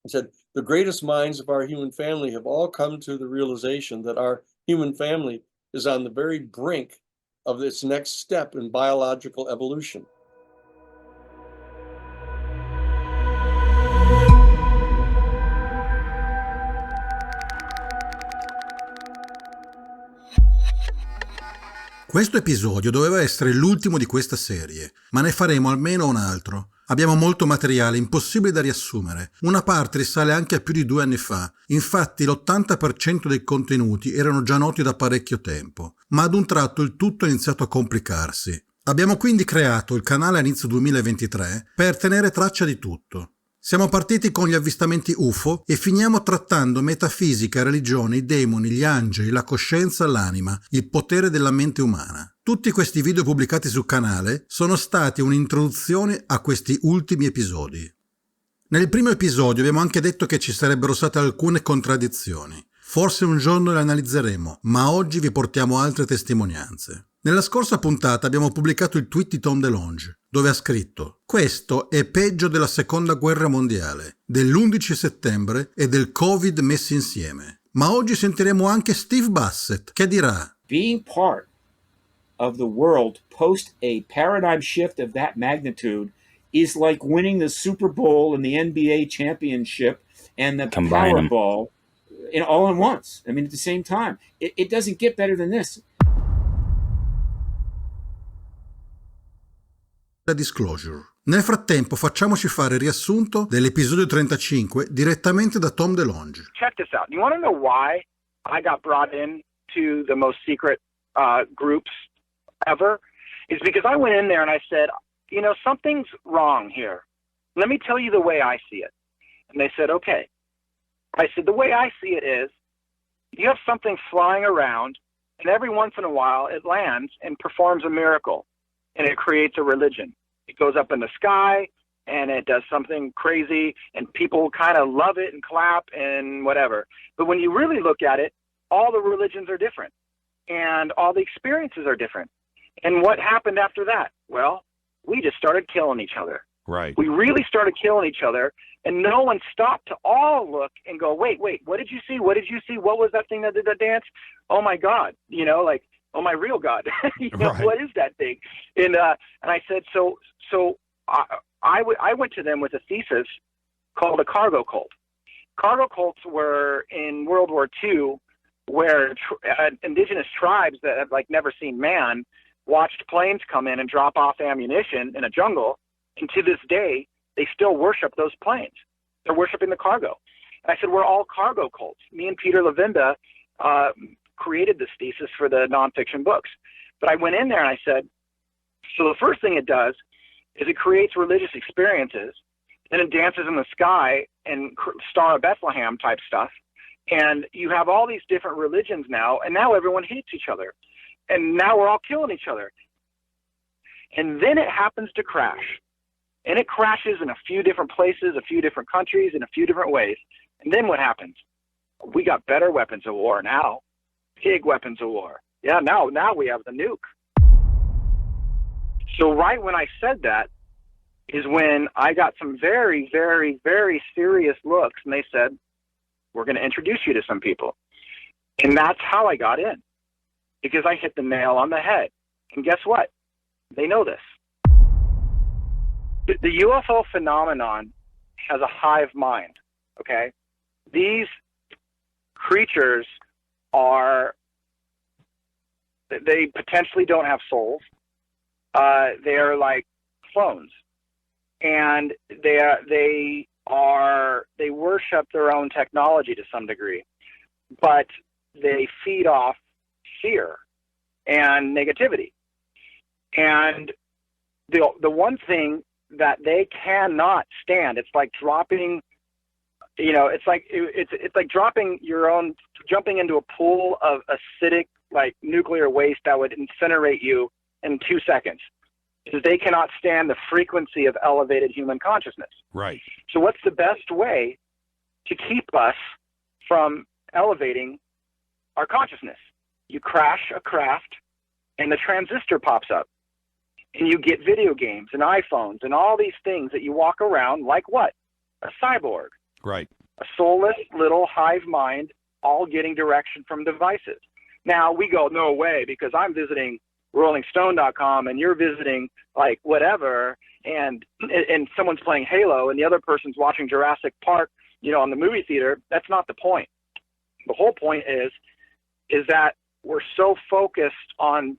He said, the greatest minds of our human family have all come to the realization that our human family is on the very brink of its next step in biological evolution. Questo episodio doveva essere l'ultimo di questa serie, ma ne faremo almeno un altro. Abbiamo molto materiale impossibile da riassumere. Una parte risale anche a più di 2 anni fa. Infatti l'80% dei contenuti erano già noti da parecchio tempo. Ma ad un tratto il tutto ha iniziato a complicarsi. Abbiamo quindi creato il canale a inizio 2023 per tenere traccia di tutto. Siamo partiti con gli avvistamenti UFO e finiamo trattando metafisica, religione, i demoni, gli angeli, la coscienza, l'anima, il potere della mente umana. Tutti questi video pubblicati sul canale sono stati un'introduzione a questi ultimi episodi. Nel primo episodio abbiamo anche detto che ci sarebbero state alcune contraddizioni. Forse un giorno le analizzeremo, ma oggi vi portiamo altre testimonianze. Nella scorsa puntata abbiamo pubblicato il tweet di Tom DeLonge, dove ha scritto: questo è peggio della seconda guerra mondiale, dell'11 settembre e del Covid messi insieme. Ma oggi sentiremo anche Steve Bassett che dirà: being part of the world post a paradigm shift of that magnitude is like winning the Super Bowl and the NBA championship and the Powerball all at once. I mean, at the same time. It doesn't get better than this. La disclosure. Nel frattempo facciamoci fare il riassunto dell'episodio 35 direttamente da Tom DeLonge. Check this out. You want to know why I got brought in to the most secret groups ever? Is because I went in there and I said, you know, something's wrong here. Let me tell you the way I see it. And they said, okay. I said, the way I see it is you have something flying around and every once in a while it lands and performs a miracle. And it creates a religion. It goes up in the sky, and it does something crazy, and people kind of love it and clap and whatever. But when you really look at it, all the religions are different, and all the experiences are different. And what happened after that? Well, we just started killing each other. Right. We really started killing each other, and no one stopped to all look and go, wait, what did you see? What did you see? What was that thing that did that dance? Oh, my God. You know, like, oh my real God, you know, right. What is that thing? And I said, so I went to them with a thesis called a cargo cult. Cargo cults were in World War II, where indigenous tribes that have like never seen man watched planes come in and drop off ammunition in a jungle, and to this day they still worship those planes. They're worshiping the cargo. And I said, we're all cargo cults. Me and Peter Levenda created this thesis for the nonfiction books. But I went in there and I said, so the first thing it does is it creates religious experiences, then it dances in the sky and Star of Bethlehem type stuff. And you have all these different religions now, and now everyone hates each other. And now we're all killing each other. And then it happens to crash. And it crashes in a few different places, a few different countries, in a few different ways. And then what happens? We got better weapons of war now. Big weapons of war. Yeah, now we have the nuke. So right when I said that is when I got some very, very, very serious looks, and they said, we're going to introduce you to some people. And that's how I got in, because I hit the nail on the head. And guess what? They know this. The UFO phenomenon has a hive mind, okay? These creatures they potentially don't have souls. They are like clones, and they worship their own technology to some degree, but they feed off fear and negativity. And the one thing that they cannot stand, it's like dropping, you know, it's like jumping into a pool of acidic, like nuclear waste that would incinerate you in 2 seconds, because they cannot stand the frequency of elevated human consciousness. Right. So what's the best way to keep us from elevating our consciousness? You crash a craft and the transistor pops up, and you get video games and iPhones and all these things that you walk around like what? A cyborg. Right. A soulless little hive mind, all getting direction from devices. Now we go, no way, because I'm visiting rollingstone.com and you're visiting like whatever, and someone's playing Halo and the other person's watching Jurassic Park, on the movie theater. That's not the point. The whole point is that we're so focused on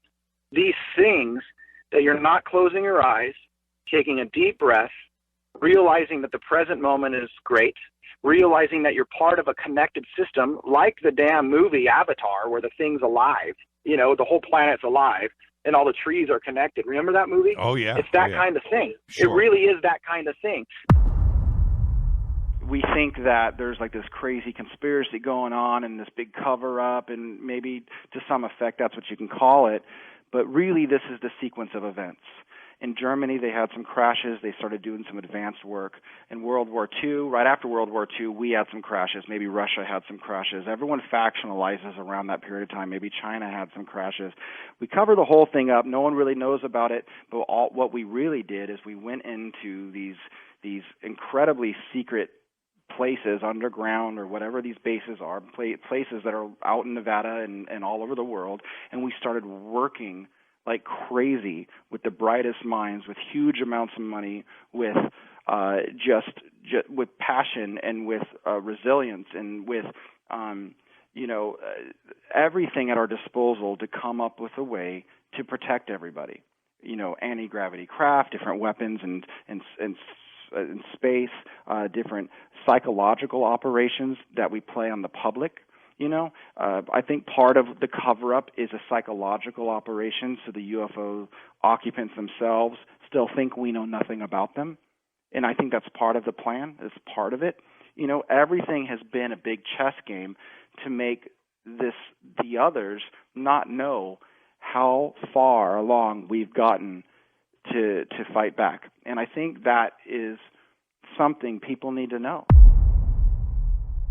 these things that you're not closing your eyes, taking a deep breath, realizing that the present moment is great, realizing that you're part of a connected system, like the damn movie Avatar, where the thing's alive, the whole planet's alive, and all the trees are connected. Remember that movie? Oh, yeah. It's that kind of thing. Sure. It really is that kind of thing. We think that there's like this crazy conspiracy going on and this big cover-up, and maybe to some effect that's what you can call it, but really this is the sequence of events. In Germany, they had some crashes. They started doing some advanced work. In World War II, right after World War II, we had some crashes. Maybe Russia had some crashes. Everyone factionalizes around that period of time. Maybe China had some crashes. We cover the whole thing up. No one really knows about it. But what we really did is we went into these incredibly secret places, underground or whatever these bases are, places that are out in Nevada and all over the world, and we started working like crazy with the brightest minds, with huge amounts of money, with just with passion and with resilience and with everything at our disposal to come up with a way to protect everybody. Anti-gravity craft, different weapons and in space, different psychological operations that we play on the public. I think part of the cover-up is a psychological operation, so the UFO occupants themselves still think we know nothing about them. And I think that's part of the plan. It's part of it. Everything has been a big chess game to make the others not know how far along we've gotten to fight back. And I think that is something people need to know.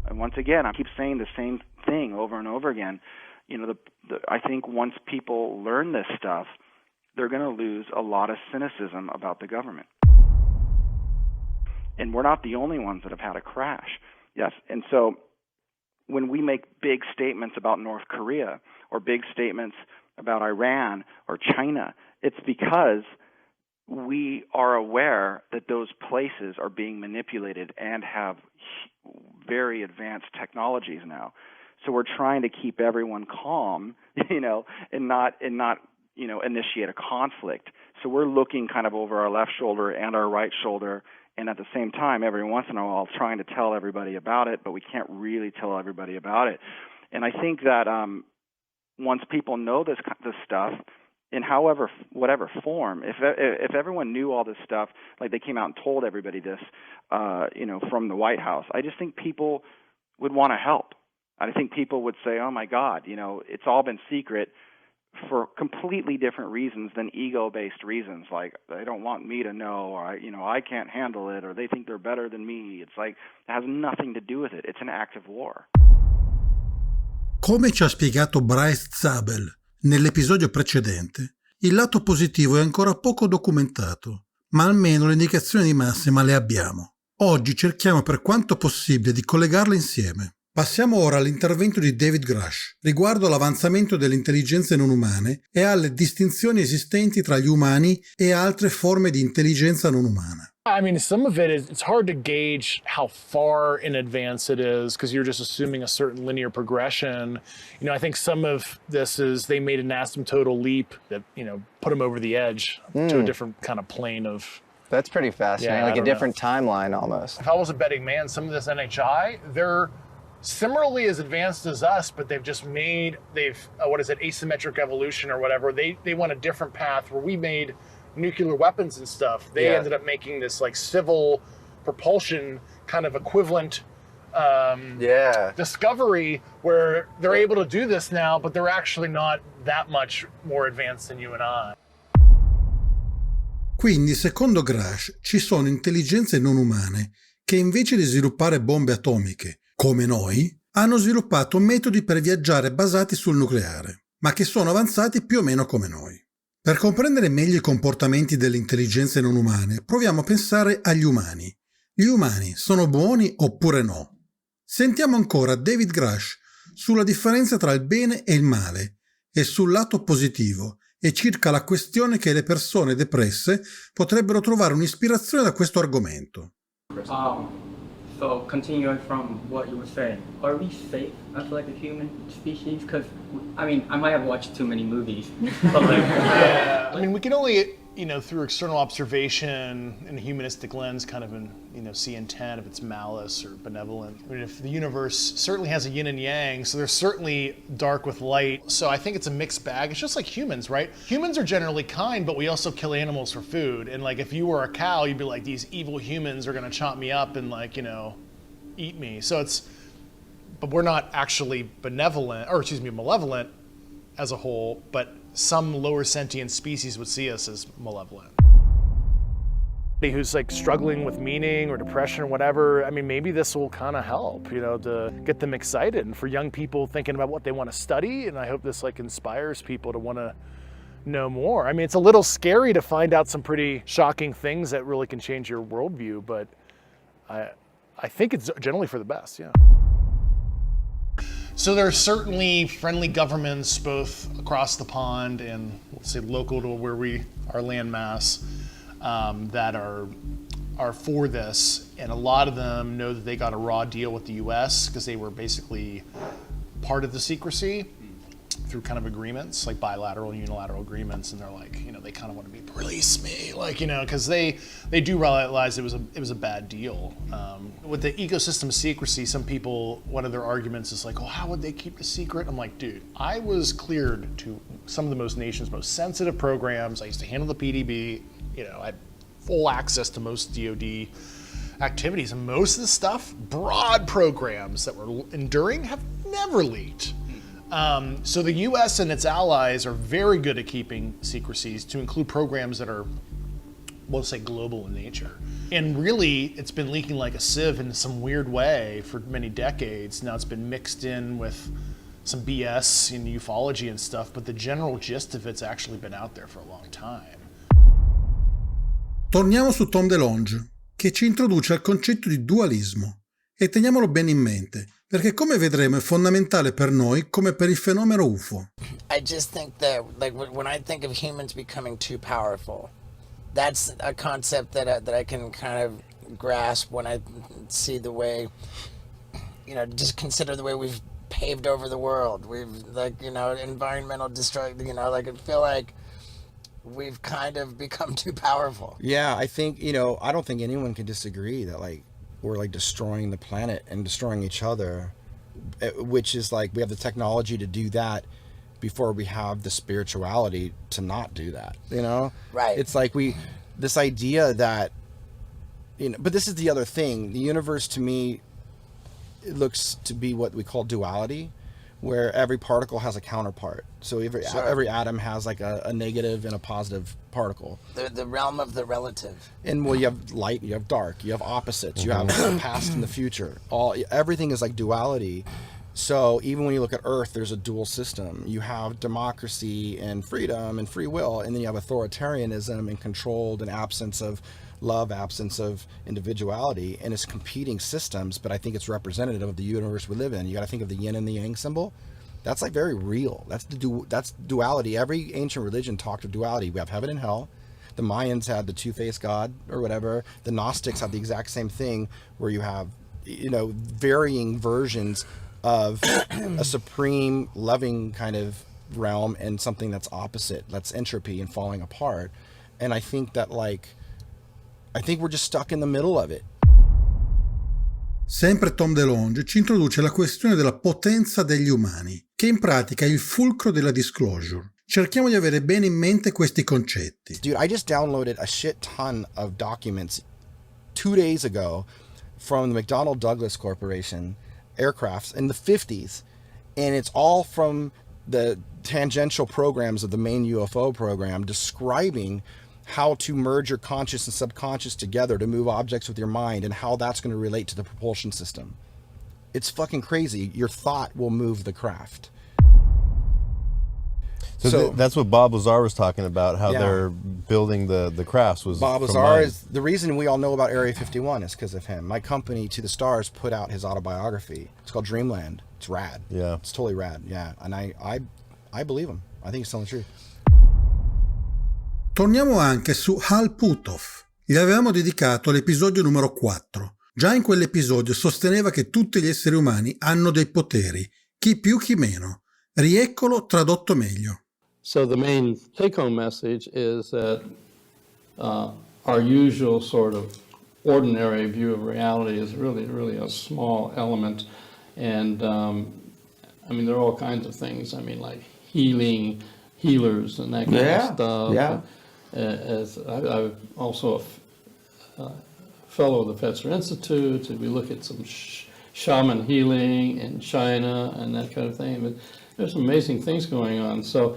And once again, I keep saying the same thing over and over again. I think once people learn this stuff, they're going to lose a lot of cynicism about the government. And we're not the only ones that have had a crash. Yes, and so when we make big statements about North Korea or big statements about Iran or China, it's because we are aware that those places are being manipulated and have very advanced technologies now. So we're trying to keep everyone calm, and not initiate a conflict. So we're looking kind of over our left shoulder and our right shoulder, and at the same time, every once in a while, trying to tell everybody about it, but we can't really tell everybody about it. And I think that once people know this stuff, in whatever form, if everyone knew all this stuff, like they came out and told everybody this, from the White House, I just think people would want to help. I think people would say, oh my God, it's all been secret for completely different reasons than ego-based reasons. Like they don't want me to know, or I can't handle it, or they think they're better than me. It's like it has nothing to do with it. It's an act of war. Come ci ha spiegato Bryce Zabel nell'episodio precedente, il lato positivo è ancora poco documentato, ma almeno le indicazioni di massima le abbiamo. Oggi cerchiamo per quanto possibile di collegarle insieme. Passiamo ora all'intervento di David Grush riguardo all'avanzamento delle intelligenze non umane e alle distinzioni esistenti tra gli umani e altre forme di intelligenza non umana. I mean, some of it is, it's hard to gauge how far in advance it is because you're just assuming a certain linear progression. I think some of this is they made an asymptotal leap that, put them over the edge to a different kind of plane of... That's pretty fascinating, Yeah, like a different timeline almost. If I was a betting man, some of this NHI, they're similarly as advanced as us, but they've asymmetric evolution or whatever. They went a different path where we made nuclear weapons and stuff. They ended up making this like civil propulsion kind of equivalent discovery where they're able to do this now, but they're actually not that much more advanced than you and I. Quindi, secondo Grush, ci sono intelligenze non umane che invece di sviluppare bombe atomiche, come noi, hanno sviluppato metodi per viaggiare basati sul nucleare, ma che sono avanzati più o meno come noi. Per comprendere meglio i comportamenti delle intelligenze non umane, proviamo a pensare agli umani, Gli umani sono buoni oppure no? Sentiamo ancora David Grush sulla differenza tra il bene e il male e sul lato positivo e circa la questione che le persone depresse potrebbero trovare un'ispirazione da questo argomento. So continuing from what you were saying, are we safe as like a human species? Because I mean, I might have watched too many movies, but like, Yeah. I mean, we can only, through external observation and a humanistic lens, kind of, see intent, if it's malice or benevolent. I mean, if the universe certainly has a yin and yang, so there's certainly dark with light. So I think it's a mixed bag. It's just like humans, right? Humans are generally kind, but we also kill animals for food. And like, if you were a cow, you'd be like, these evil humans are gonna chop me up and like, eat me. So but we're not actually malevolent as a whole, but some lower sentient species would see us as malevolent. Who's like struggling with meaning or depression or whatever, I mean, maybe this will kind of help, to get them excited. And for young people thinking about what they want to study, and I hope this like inspires people to want to know more. I mean, it's a little scary to find out some pretty shocking things that really can change your worldview, but I think it's generally for the best, yeah. So there are certainly friendly governments both across the pond and, let's say, local to where our landmass that are for this, and a lot of them know that they got a raw deal with the U.S. because they were basically part of the secrecy through kind of agreements, like bilateral and unilateral agreements, and they're like, they kind of want to be, release me, like, because they do realize it was a bad deal. With the ecosystem secrecy, some people, one of their arguments is like, oh, how would they keep the secret? I'm like, dude, I was cleared to some of the nation's most sensitive programs. I used to handle the PDB, I had full access to most DoD activities, and most of the stuff, broad programs that were enduring, have never leaked. So the U.S. and its allies are very good at keeping secrecies, to include programs that are, we'll say, global in nature. And really, it's been leaking like a sieve in some weird way for many decades. Now it's been mixed in with some BS in ufology and stuff, but the general gist of it's actually been out there for a long time. Torniamo su Tom DeLonge, che ci introduce al concetto di dualismo. E teniamolo bene in mente, perché come vedremo è fondamentale per noi come per il fenomeno UFO. I just think that, like, when I think of humans becoming too powerful, that's a concept that I can kind of grasp when I see the way, just consider the way we've paved over the world. We've, like, environmental destruction, like, I feel like we've kind of become too powerful. Yeah, I think, I don't think anyone can disagree that, like, we're like destroying the planet and destroying each other, which is like, we have the technology to do that before we have the spirituality to not do that, Right. It's like this idea that, but this is the other thing. The universe, to me, it looks to be what we call duality, where every particle has a counterpart. So every atom has like a negative and a positive particle. The realm of the relative. And well, you have light, you have dark, you have opposites, you have the past and the future. Everything is like duality. So even when you look at Earth, there's a dual system. You have democracy and freedom and free will, and then you have authoritarianism and controlled and absence of love, absence of individuality, and it's competing systems, but I think it's representative of the universe we live in. You got to think of the yin and the yang symbol. That's like very real. That's duality. Every ancient religion talked of duality. We have heaven and hell. The Mayans had the two-faced God or whatever. The Gnostics had the exact same thing, where you have, varying versions of a supreme loving kind of realm and something that's opposite, that's entropy and falling apart. And I think that, I think we're just stuck in the middle of it. Sempre Tom DeLonge ci introduce la questione della potenza degli umani, che in pratica è il fulcro della disclosure. Cerchiamo di avere bene in mente questi concetti. Dude, I just downloaded a shit ton of documents 2 days ago from the McDonnell Douglas Corporation aircrafts in the 50s, and it's all from the tangential programs of the main UFO program, describing how to merge your conscious and subconscious together to move objects with your mind, and how that's going to relate to the propulsion system. It's fucking crazy. Your thought will move the craft. So that's what Bob Lazar was talking about, how Yeah. they're building the crafts was Bob from Lazar mine. is the reason we all know about Area 51 is because of him. My company, To the Stars, put out his autobiography. It's called Dreamland. It's rad. Yeah. It's totally rad. Yeah. And I believe him. I think he's telling the truth. Torniamo anche su Hal Puthoff. Gli avevamo dedicato l'episodio numero 4. Già in quell'episodio sosteneva che tutti gli esseri umani hanno dei poteri, chi più chi meno. Rieccolo tradotto meglio. So the main take-home message is that our usual sort of ordinary view of reality is really a small element. And I mean, there are all kinds of things. I mean, like healers and that kind of stuff. Yeah. I'm also a fellow of the Fetzer Institute. We look at some shaman healing in China and that kind of thing. But there's some amazing things going on. So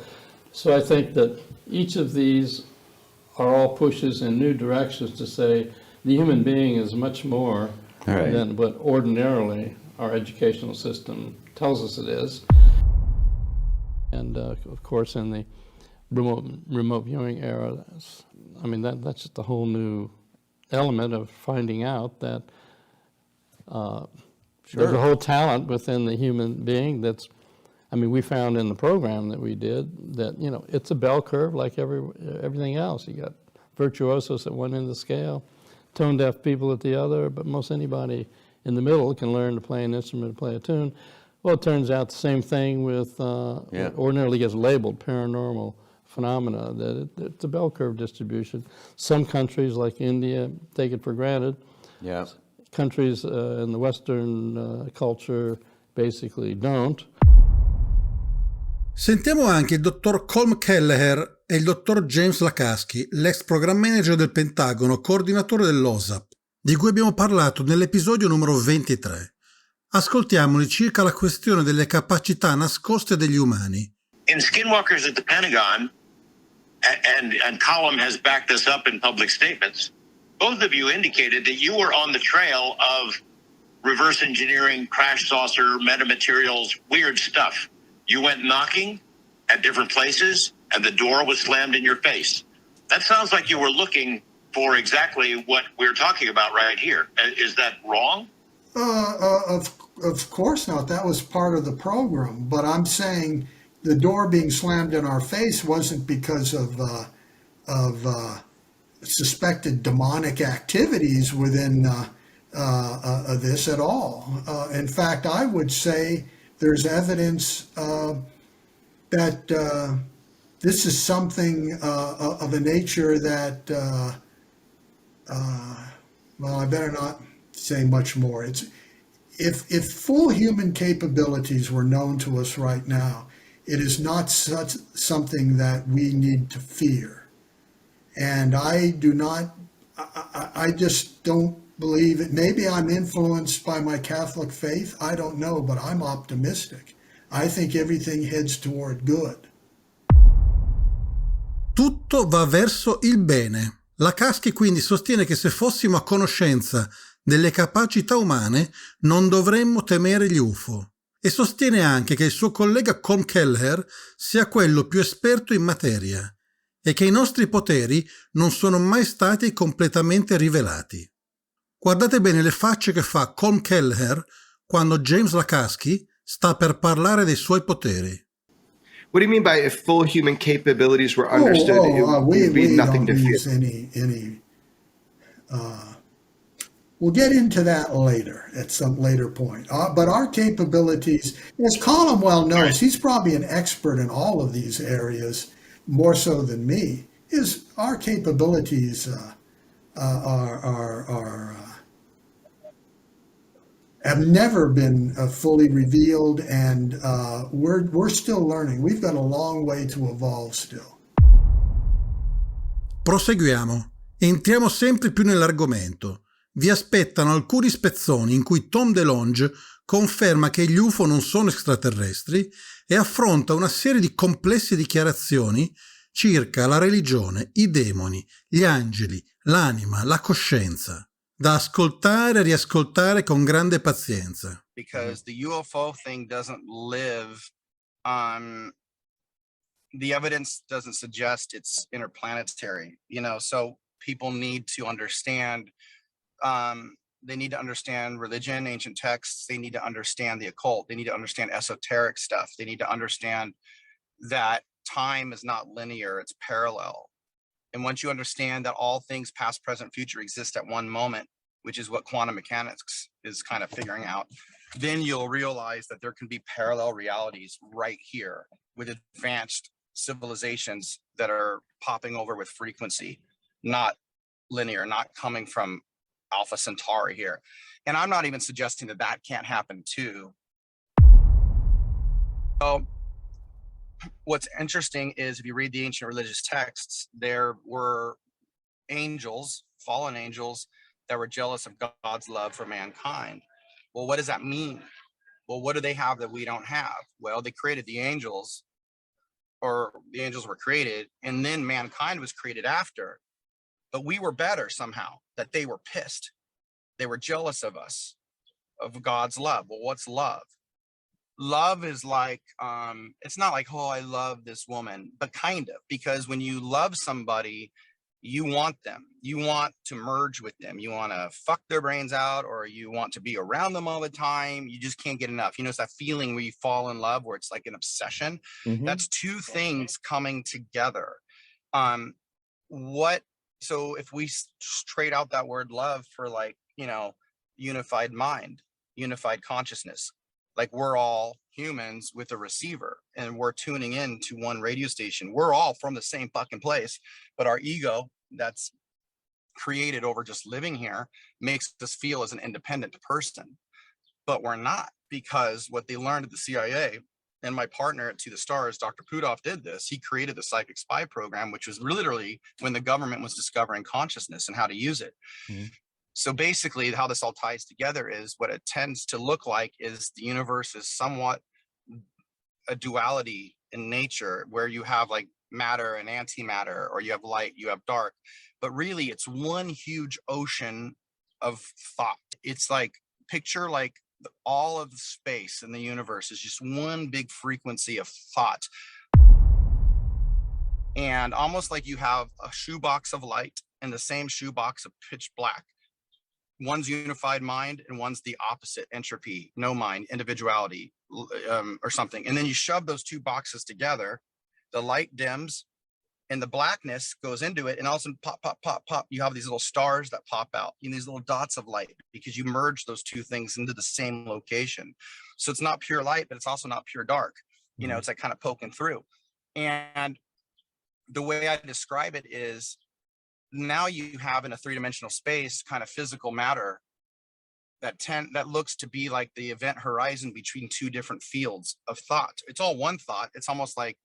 I think that each of these are all pushes in new directions to say the human being is much more than what ordinarily our educational system tells us it is. And of course, in the remote viewing era, that's just a whole new element of finding out that there's a whole talent within the human being that's, we found in the program that we did that, it's a bell curve like everything else. You got virtuosos at one end of the scale, tone-deaf people at the other, but most anybody in the middle can learn to play an instrument, play a tune. Well, it turns out the same thing with what ordinarily gets labeled paranormal phenomena, that it's a bell curve distribution. Some countries like India take it for granted. Yeah. Countries in the Western culture basically don't. Sentiamo anche il dottor Colm Kelleher e il dottor James Lakasky, l'ex program manager del Pentagono, coordinatore dell'OSAP, di cui abbiamo parlato nell'episodio numero 23. Ascoltiamoli circa la questione delle capacità nascoste degli umani. In Skinwalkers at the Pentagon, and Column has backed this up in public statements, both of you indicated that you were on the trail of reverse engineering, crash saucer, metamaterials, weird stuff. You went knocking at different places, and the door was slammed in your face. That sounds like you were looking for exactly what we're talking about right here. Is that wrong? Of course not. That was part of the program. But I'm saying the door being slammed in our face wasn't because of suspected demonic activities within this at all. In fact, I would say there's evidence that this is something of a nature that, well, I better not say much more. If full human capabilities were known to us right now, it is not such something that we need to fear. And I just don't believe it. Maybe I'm influenced by my Catholic faith. I don't know, but I'm optimistic. I think everything heads toward good. Tutto va verso il bene. Lakasky quindi sostiene che se fossimo a conoscenza delle capacità umane non dovremmo temere gli UFO. E sostiene anche che il suo collega Colm Kelleher sia quello più esperto in materia e che i nostri poteri non sono mai stati completamente rivelati. Guardate bene le facce che fa Colm Kelleher quando James Lakasky sta per parlare dei suoi poteri. What do you mean by if full human capabilities were understood, it would be nothing to fear? We'll get into that later, at some later point. But our capabilities, as Colin well knows, he's probably an expert in all of these areas, more so than me, is our capabilities have never been fully revealed, and we're still learning. We've got a long way to evolve still. Proseguiamo. Entriamo sempre più nell'argomento. Vi aspettano alcuni spezzoni in cui Tom DeLonge conferma che gli UFO non sono extraterrestri e affronta una serie di complesse dichiarazioni circa la religione, i demoni, gli angeli, l'anima, la coscienza, da ascoltare e riascoltare con grande pazienza. Because the UFO thing doesn't live on the evidence doesn't suggest it's interplanetary, you know, so people need to understand, they need to understand religion, ancient texts, they need to understand the occult, they need to understand esoteric stuff, they need to understand that time is not linear, it's parallel. And once you understand that all things past, present, future exist at one moment, which is what quantum mechanics is kind of figuring out, then you'll realize that there can be parallel realities right here with advanced civilizations that are popping over with frequency, not linear, not coming from Alpha Centauri here. And I'm not even suggesting that that can't happen too. So what's interesting is if you read the ancient religious texts, there were angels, fallen angels, that were jealous of God's love for mankind. Well, what does that mean? Well, what do they have that we don't have? Well, they created the angels, or the angels were created, and then mankind was created after. But we were better somehow, that they were pissed. They were jealous of us, of God's love. Well, what's love? Love is like, it's not like, oh, I love this woman, but kind of, because when you love somebody, you want them, you want to merge with them, you want to fuck their brains out, or you want to be around them all the time. You just can't get enough. You know, it's that feeling where you fall in love, where it's like an obsession. That's two things coming together. So if we trade out that word love for, like, you know, unified mind, unified consciousness, like we're all humans with a receiver and we're tuning in to one radio station. We're all from the same fucking place, but our ego that's created over just living here makes us feel as an independent person. But we're not, because what they learned at the CIA, and my partner at To the Stars, Dr. Pudov, did this. He created the psychic spy program, which was literally when the government was discovering consciousness and how to use it. So basically how this all ties together is what it tends to look like is the universe is somewhat a duality in nature, where you have like matter and antimatter, or you have light, you have dark, but really it's one huge ocean of thought. It's like, picture like all of the space in the universe is just one big frequency of thought. And almost like you have a shoebox of light and the same shoebox of pitch black. One's unified mind and one's the opposite, entropy, no mind, individuality, or something. And then you shove those two boxes together, the light dims and the blackness goes into it, and all of a sudden pop, pop, pop, pop, you have these little stars that pop out, you know, these little dots of light, because you merge those two things into the same location. So it's not pure light, but it's also not pure dark. You know, it's like kind of poking through. And the way I describe it is, now you have in a three-dimensional space kind of physical matter that looks to be like the event horizon between two different fields of thought. It's all one thought. It's almost like,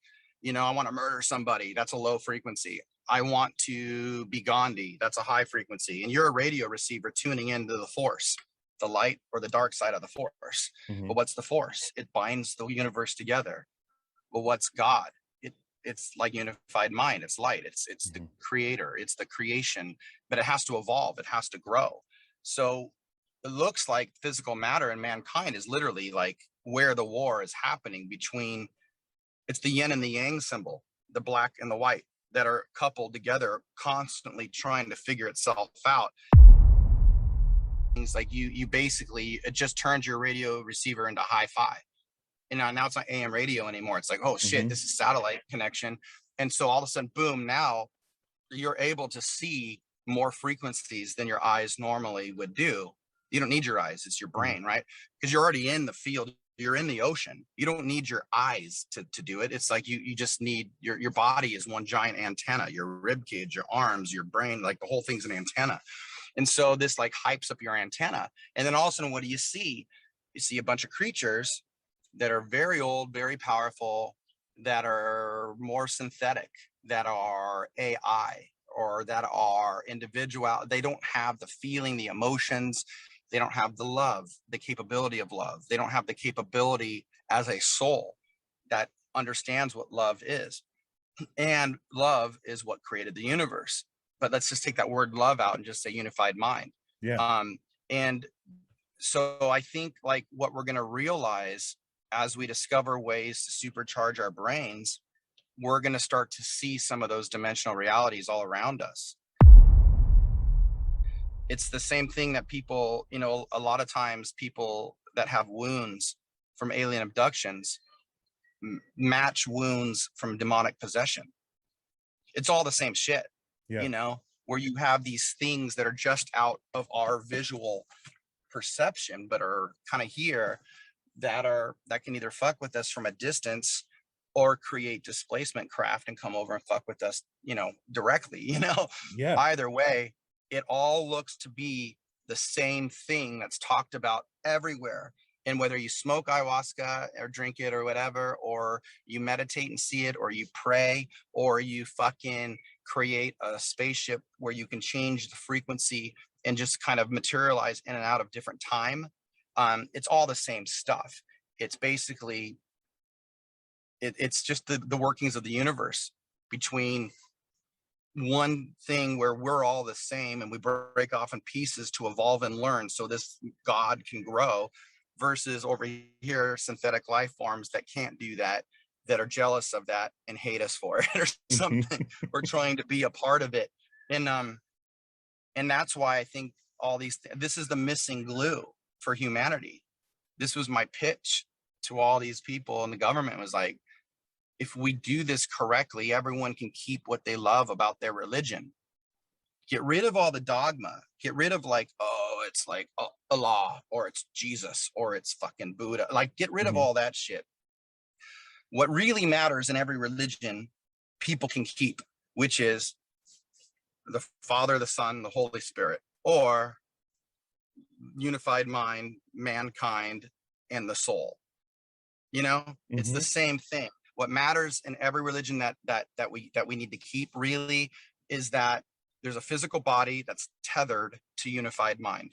you know, I want to murder somebody. That's a low frequency. I want to be Gandhi. That's a high frequency. And you're a radio receiver tuning into the force, the light or the dark side of the force. But what's the force? It binds the universe together. Well, what's God? It's like unified mind. It's light. It's the creator. It's the creation, but it has to evolve. It has to grow. So it looks like physical matter and mankind is literally like where the war is happening between, it's the yin and the yang symbol, the black and the white that are coupled together, constantly trying to figure itself out. Things like you basically, it just turns your radio receiver into hi-fi. And now it's not AM radio anymore. It's like, oh shit, this is satellite connection. And so all of a sudden, boom, now you're able to see more frequencies than your eyes normally would do. You don't need your eyes, it's your brain, right? Because you're already in the field, you're in the ocean. You don't need your eyes to do it. It's like you just need, your body is one giant antenna, your rib cage, your arms, your brain, like the whole thing's an antenna. And so this like hypes up your antenna. And then all of a sudden, what do you see? You see a bunch of creatures that are very old, very powerful, that are more synthetic, that are AI, or that are individual. They don't have the feeling, the emotions. They don't have the love, the capability of love. They don't have the capability as a soul that understands what love is. And love is what created the universe. But let's just take that word love out and just say unified mind. And so I think like what we're going to realize as we discover ways to supercharge our brains, we're going to start to see some of those dimensional realities all around us. It's the same thing that people, you know, a lot of times people that have wounds from alien abductions match wounds from demonic possession. It's all the same shit, you know, where you have these things that are just out of our visual perception, but are kind of here, that can either fuck with us from a distance or create displacement craft and come over and fuck with us, you know, directly, you know. Either way, it all looks to be the same thing that's talked about everywhere. And whether you smoke ayahuasca or drink it or whatever, or you meditate and see it, or you pray, or you fucking create a spaceship where you can change the frequency and just kind of materialize in and out of different time, it's all the same stuff. It's basically, it's just the workings of the universe between one thing where we're all the same and we break off in pieces to evolve and learn so this God can grow, versus over here synthetic life forms that can't do that, that are jealous of that and hate us for it or something. We're trying to be a part of it. And that's why I think all these, this is the missing glue for humanity. This was my pitch to all these people, and the government was like, if we do this correctly, everyone can keep what they love about their religion. Get rid of all the dogma. Get rid of like, oh, it's like Allah, or it's Jesus, or it's fucking Buddha. Like, get rid of all that shit. What really matters in every religion, people can keep, which is the Father, the Son, the Holy Spirit, or unified mind, mankind, and the soul. You know, it's the same thing. What matters in every religion that we need to keep really is that there's a physical body that's tethered to unified mind.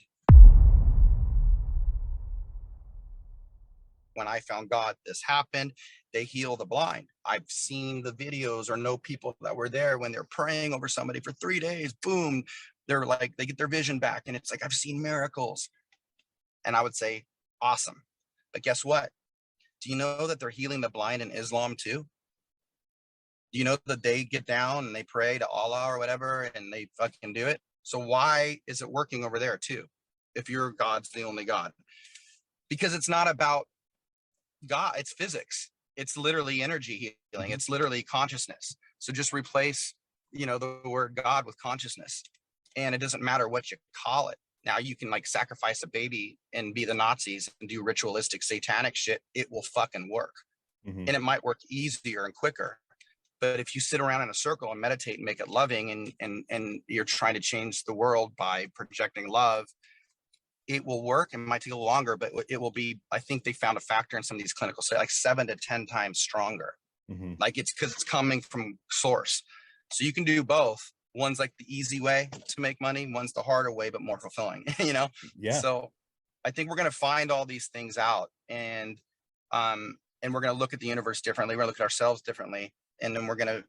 When I found God, this happened. They heal the blind. I've seen the videos or know people that were there when they're praying over somebody for 3 days. Boom, they're like, they get their vision back, and it's like, I've seen miracles. And I would say, awesome. But guess what? Do you know that they're healing the blind in Islam too? Do you know that they get down and they pray to Allah or whatever and they fucking do it? So why is it working over there too, if your God's the only God? Because it's not about God, it's physics. It's literally energy healing. It's literally consciousness. So just replace, you know, the word God with consciousness. And it doesn't matter what you call it. Now you can like sacrifice a baby and be the Nazis and do ritualistic satanic shit. It will fucking work. And it might work easier and quicker. But if you sit around in a circle and meditate and make it loving, and you're trying to change the world by projecting love, it will work. It might take a little longer, but it will be, I think they found a factor in some of these clinical studies, like 7 to 10 times stronger. Like it's because it's coming from source. So you can do both. One's like the easy way to make money. One's the harder way, but more fulfilling, you know? So I think we're going to find all these things out, and we're going to look at the universe differently. We're going to look at ourselves differently. And then we're gonna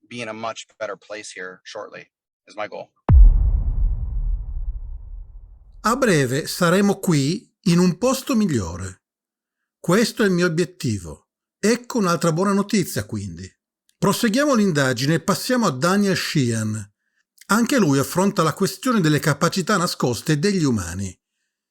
be in a much better place here shortly, is my goal. A breve saremo qui in un posto migliore. Questo è il mio obiettivo. Ecco un'altra buona notizia, quindi. Proseguiamo l'indagine e passiamo a Daniel Sheehan. Anche lui affronta la questione delle capacità nascoste degli umani,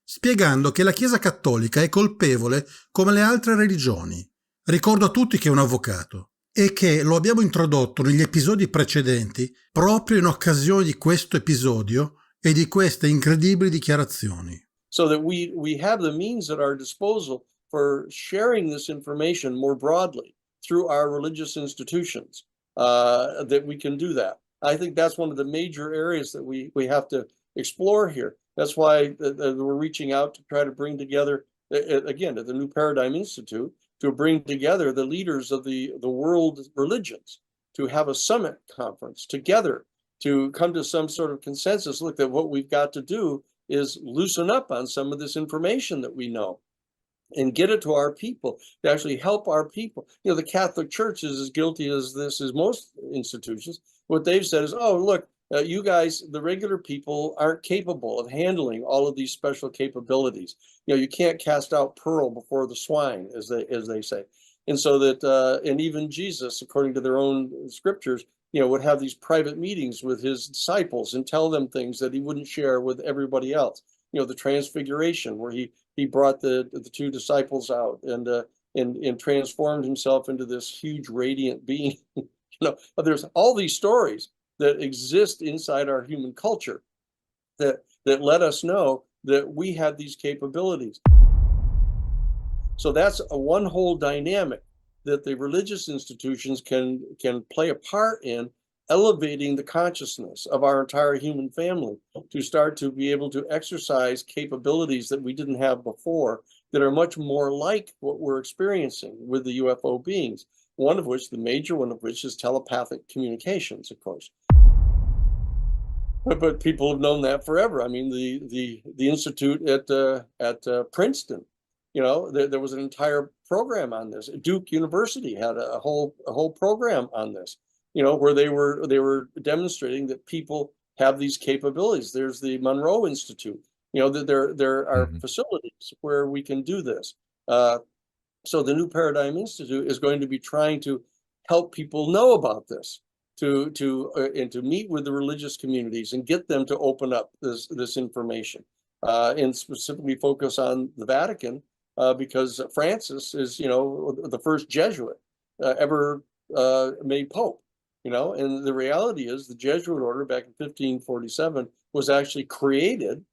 spiegando che la Chiesa Cattolica è colpevole come le altre religioni. Ricordo a tutti che è un avvocato e che lo abbiamo introdotto negli episodi precedenti proprio in occasione di questo episodio e di queste incredibili dichiarazioni. So that we have the means at our disposal for sharing this information more broadly through our religious institutions, that we can do that. I think that's one of the major areas that we have to explore here. That's why we're reaching out to try to bring together, again, at the New Paradigm Institute, to bring together the leaders of the world religions, to have a summit conference together, to come to some sort of consensus. Look, that what we've got to do is loosen up on some of this information that we know and get it to our people, to actually help our people. You know, the Catholic Church is as guilty as this as most institutions. What they've said is, oh, look, you guys, the regular people, aren't capable of handling all of these special capabilities. You know, you can't cast out pearl before the swine, as they say. And so that, and even Jesus, according to their own scriptures, would have these private meetings with his disciples and tell them things that he wouldn't share with everybody else. The transfiguration, where he brought the two disciples out and transformed himself into this huge radiant being. There's all these stories that exist inside our human culture that let us know that we have these capabilities. So that's one whole dynamic that the religious institutions can play a part in elevating the consciousness of our entire human family to start to be able to exercise capabilities that we didn't have before that are much more like what we're experiencing with the UFO beings. One of which, the major one of which, is telepathic communications, of course. But people have known that forever. I mean, the institute at Princeton, there was an entire program on this. Duke University had a whole program on this, where they were demonstrating that people have these capabilities. There's the Monroe Institute, that there are facilities where we can do this. So the New Paradigm Institute is going to be trying to help people know about this, and to meet with the religious communities and get them to open up this information, and specifically focus on the Vatican, because Francis is, the first Jesuit ever made Pope, and the reality is the Jesuit order back in 1547 was actually created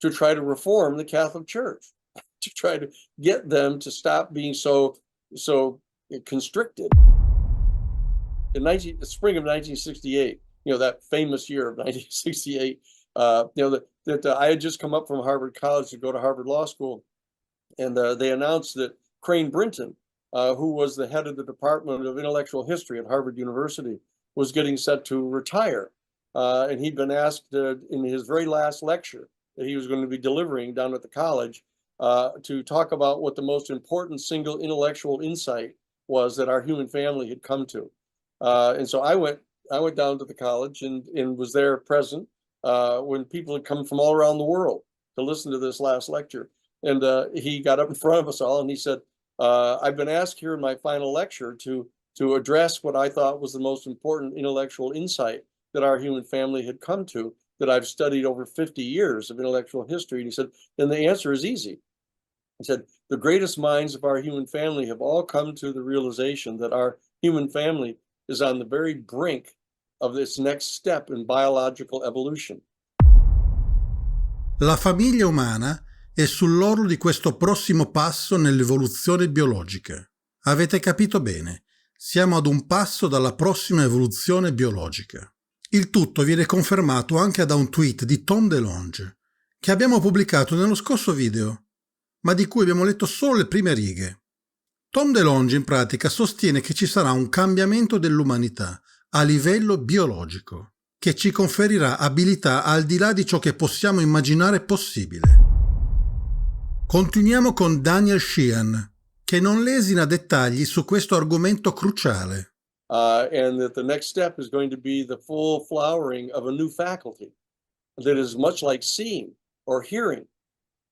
to try to reform the Catholic Church, to try to get them to stop being so constricted. In the spring of 1968, that famous year of 1968, that I had just come up from Harvard College to go to Harvard Law School, and they announced that Crane Brinton, who was the head of the Department of Intellectual History at Harvard University, was getting set to retire, and he'd been asked in his very last lecture that he was going to be delivering down at the college to talk about what the most important single intellectual insight was that our human family had come to. And so I went down to the college and was there present when people had come from all around the world to listen to this last lecture. And he got up in front of us all and he said, I've been asked here in my final lecture to address what I thought was the most important intellectual insight that our human family had come to, that I've studied over 50 years of intellectual history. And he said, and the answer is easy. He said, the greatest minds of our human family have all come to the realization that our human family is on the very brink of this next step in biological evolution. La famiglia umana è sull'orlo di questo prossimo passo nell'evoluzione biologica. Avete capito bene, siamo ad un passo dalla prossima evoluzione biologica. Il tutto viene confermato anche da un tweet di Tom DeLonge, che abbiamo pubblicato nello scorso video, ma di cui abbiamo letto solo le prime righe. Tom DeLonge in pratica sostiene che ci sarà un cambiamento dell'umanità a livello biologico, che ci conferirà abilità al di là di ciò che possiamo immaginare possibile. Continuiamo con Daniel Sheehan, che non lesina dettagli su questo argomento cruciale. And that the next step is going to be the full flowering of a new faculty that is much like seeing or hearing,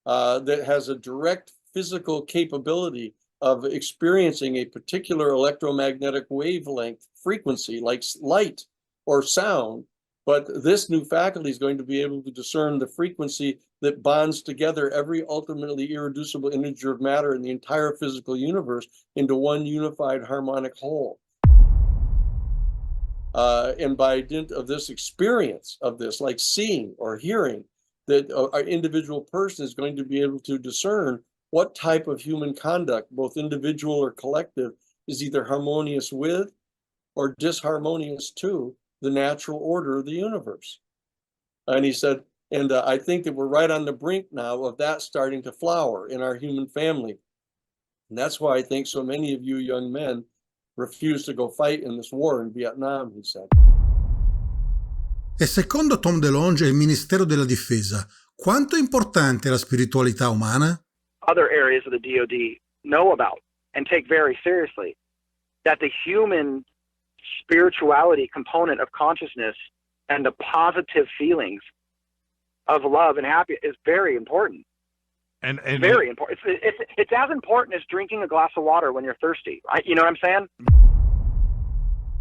that has a direct physical capability of experiencing a particular electromagnetic wavelength frequency like light or sound. But this new faculty is going to be able to discern the frequency that bonds together every ultimately irreducible integer of matter in the entire physical universe into one unified harmonic whole. And by dint of this experience of this, like seeing or hearing, that our individual person is going to be able to discern what type of human conduct, both individual or collective, is either harmonious with or disharmonious to the natural order of the universe. And he said, and I think that we're right on the brink now of that starting to flower in our human family. And that's why I think so many of you young men refuse to go fight in this war in Vietnam, he said. E secondo Tom DeLonge e il Ministero della Difesa, quanto è importante la spiritualità umana? Other areas of the DoD know about and take very seriously that the human spirituality component of consciousness and the positive feelings of love and happiness is very important. And very important. It's as important as drinking a glass of water when you're thirsty. You know what I'm saying?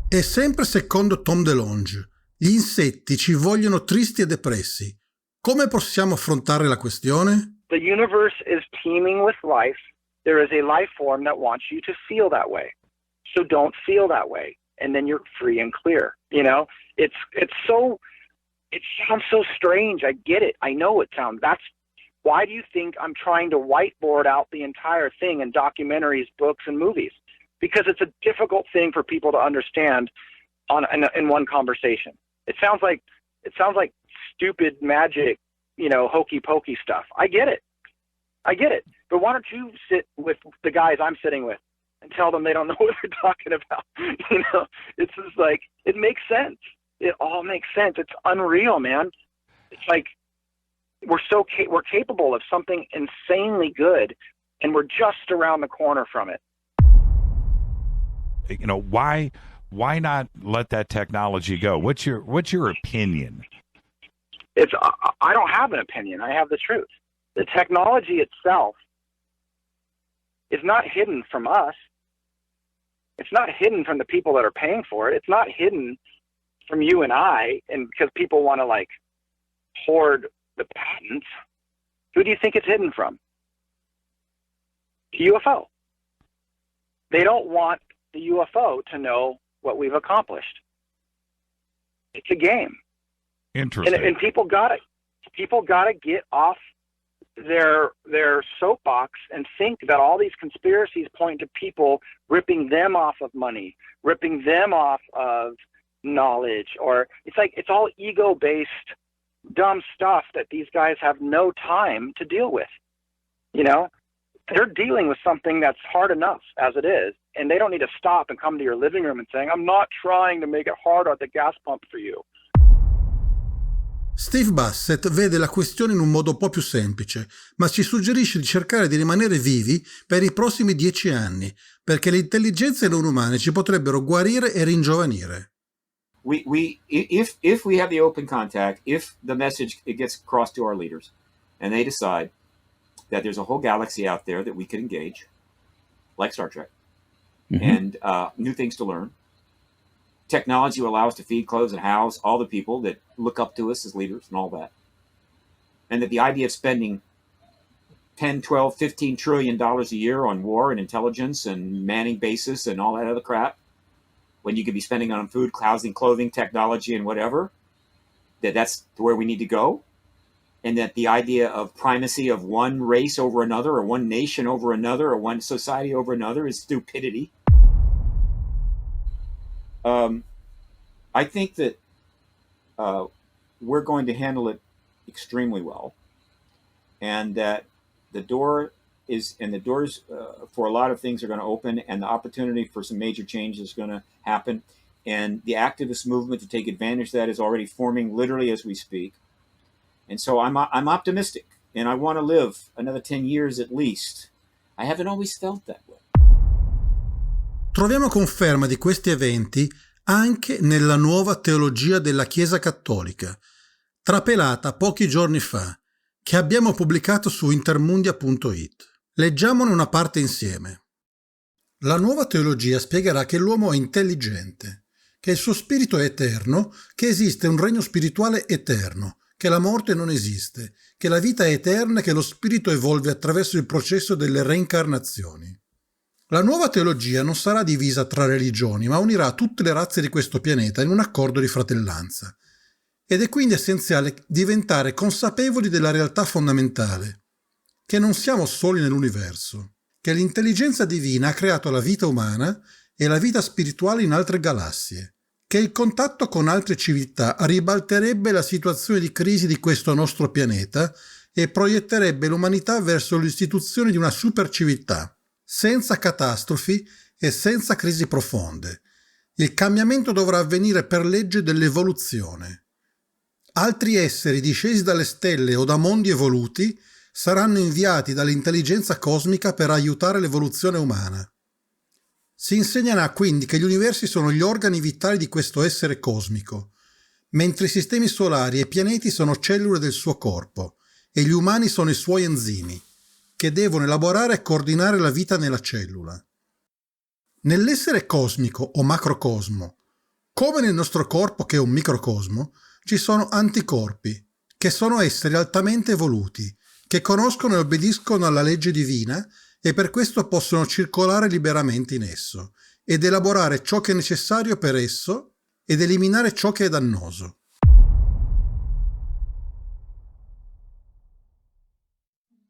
E sempre secondo Tom DeLonge, gli insetti ci vogliono tristi e depressi. Come possiamo affrontare la questione? The universe is teeming with life. There is a life form that wants you to feel that way. So don't feel that way. And then you're free and clear. You know, it sounds so strange. I get it. I know it sounds. Why do you think I'm trying to whiteboard out the entire thing in documentaries, books, and movies? Because it's a difficult thing for people to understand in one conversation. It sounds like stupid magic, you know, hokey pokey stuff. I get it. But why don't you sit with the guys I'm sitting with and tell them they don't know what they're talking about? You know, it's just like, it makes sense. It all makes sense. It's unreal, man. It's like we're capable of something insanely good, and we're just around the corner from it. You know, why not let that technology go? What's your opinion? I don't have an opinion. I have the truth. The technology itself is not hidden from us. It's not hidden from the people that are paying for it. It's not hidden from you and I, and because people want to like hoard the patents. Who do you think it's hidden from? The UFO. They don't want the UFO to know what we've accomplished. It's a game. Interesting. And people gotta get off their soapbox and think that all these conspiracies point to people ripping them off of money, ripping them off of knowledge, or it's all ego-based dumb stuff that these guys have no time to deal with. You know, they're dealing with something that's hard enough as it is, and they don't need to stop and come to your living room and saying, I'm not trying to make it harder at the gas pump for you. Steve Bassett vede la questione in un modo un po' più semplice, ma ci suggerisce di cercare di rimanere vivi per i prossimi 10 anni, perché le intelligenze non umane ci potrebbero guarire e ringiovanire. If we have the open contact, if the message it gets across to our leaders, and they decide that there's a whole galaxy out there that we could engage, like Star Trek, and new things to learn. Technology will allow us to feed, clothe, and house all the people that look up to us as leaders and all that. And that the idea of spending $10, $12, $15 trillion a year on war and intelligence and manning bases and all that other crap, when you could be spending on food, housing, clothing, technology, and whatever, that's where we need to go. And that the idea of primacy of one race over another, or one nation over another, or one society over another is stupidity. I think that we're going to handle it extremely well, and that the doors for a lot of things are going to open, and the opportunity for some major change is going to happen, and the activist movement to take advantage of that is already forming literally as we speak. And so I'm optimistic, and I want to live another 10 years at least. I haven't always felt that way. Troviamo conferma di questi eventi anche nella nuova teologia della Chiesa Cattolica, trapelata pochi giorni fa, che abbiamo pubblicato su intermundia.it. Leggiamone una parte insieme. La nuova teologia spiegherà che l'uomo è intelligente, che il suo spirito è eterno, che esiste un regno spirituale eterno, che la morte non esiste, che la vita è eterna e che lo spirito evolve attraverso il processo delle reincarnazioni. La nuova teologia non sarà divisa tra religioni, ma unirà tutte le razze di questo pianeta in un accordo di fratellanza. Ed è quindi essenziale diventare consapevoli della realtà fondamentale, che non siamo soli nell'universo, che l'intelligenza divina ha creato la vita umana e la vita spirituale in altre galassie, che il contatto con altre civiltà ribalterebbe la situazione di crisi di questo nostro pianeta e proietterebbe l'umanità verso l'istituzione di una superciviltà, senza catastrofi e senza crisi profonde. Il cambiamento dovrà avvenire per legge dell'evoluzione. Altri esseri discesi dalle stelle o da mondi evoluti saranno inviati dall'intelligenza cosmica per aiutare l'evoluzione umana. Si insegnerà quindi che gli universi sono gli organi vitali di questo essere cosmico, mentre i sistemi solari e i pianeti sono cellule del suo corpo e gli umani sono i suoi enzimi. che devono elaborare e coordinare la vita nella cellula. Nell'essere cosmico o macrocosmo, come nel nostro corpo che è un microcosmo, ci sono anticorpi, che sono esseri altamente evoluti, che conoscono e obbediscono alla legge divina e per questo possono circolare liberamente in esso ed elaborare ciò che è necessario per esso ed eliminare ciò che è dannoso.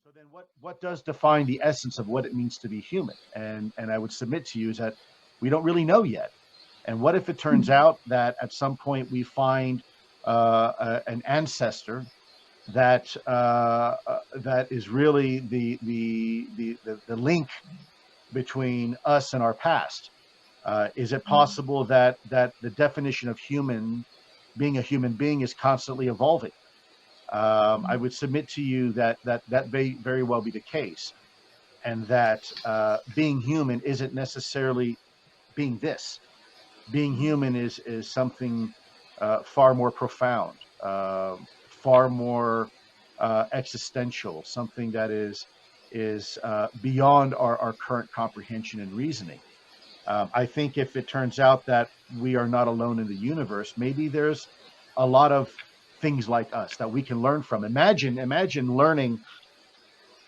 So then what does define the essence of what it means to be human? And I would submit to you is that we don't really know yet. And what if it turns out that at some point we find an ancestor that that is really the link between us and our past? Is it possible that the definition of human, being a human being, is constantly evolving? I would submit to you that may very well be the case, and that being human isn't necessarily being this. Being human is something far more profound, far more existential, something that is beyond our current comprehension and reasoning. I think if it turns out that we are not alone in the universe, maybe there's a lot of things like us that we can learn from. Imagine learning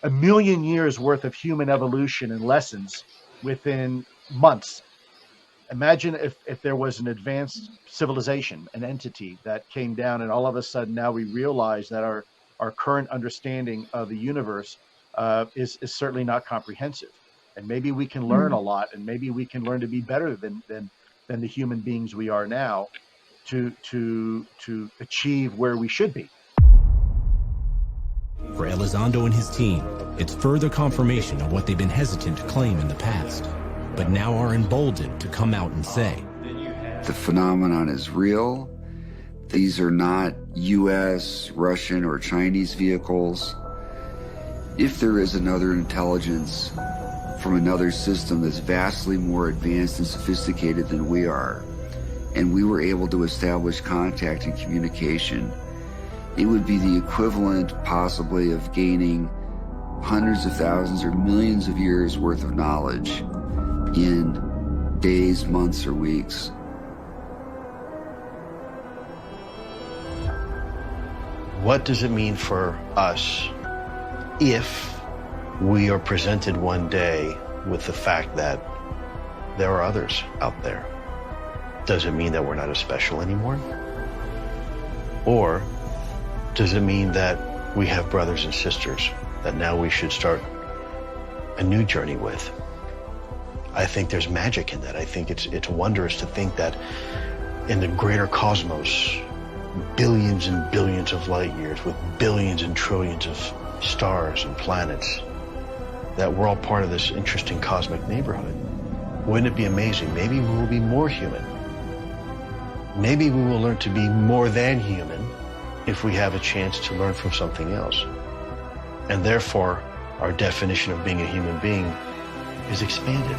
1 million years worth of human evolution and lessons within months. Imagine if there was an advanced civilization, an entity that came down, and all of a sudden now we realize that our current understanding of the universe is certainly not comprehensive. And maybe we can learn a lot, and maybe we can learn to be better than the human beings we are now to achieve where we should be. For Elizondo and his team, it's further confirmation of what they've been hesitant to claim in the past, but now are emboldened to come out and say, the phenomenon is real. These are not US, Russian, or Chinese vehicles. If there is another intelligence from another system that's vastly more advanced and sophisticated than we are, and we were able to establish contact and communication, it would be the equivalent possibly of gaining hundreds of thousands or millions of years worth of knowledge in days, months, or weeks. What does it mean for us if we are presented one day with the fact that there are others out there? Does it mean that we're not as special anymore? Or does it mean that we have brothers and sisters that now we should start a new journey with? I think there's magic in that. I think it's wondrous to think that in the greater cosmos, billions and billions of light years with billions and trillions of stars and planets, that we're all part of this interesting cosmic neighborhood. Wouldn't it be amazing? Maybe we will be more human. Maybe we will learn to be more than human if we have a chance to learn from something else. And therefore, our definition of being a human being is expanded.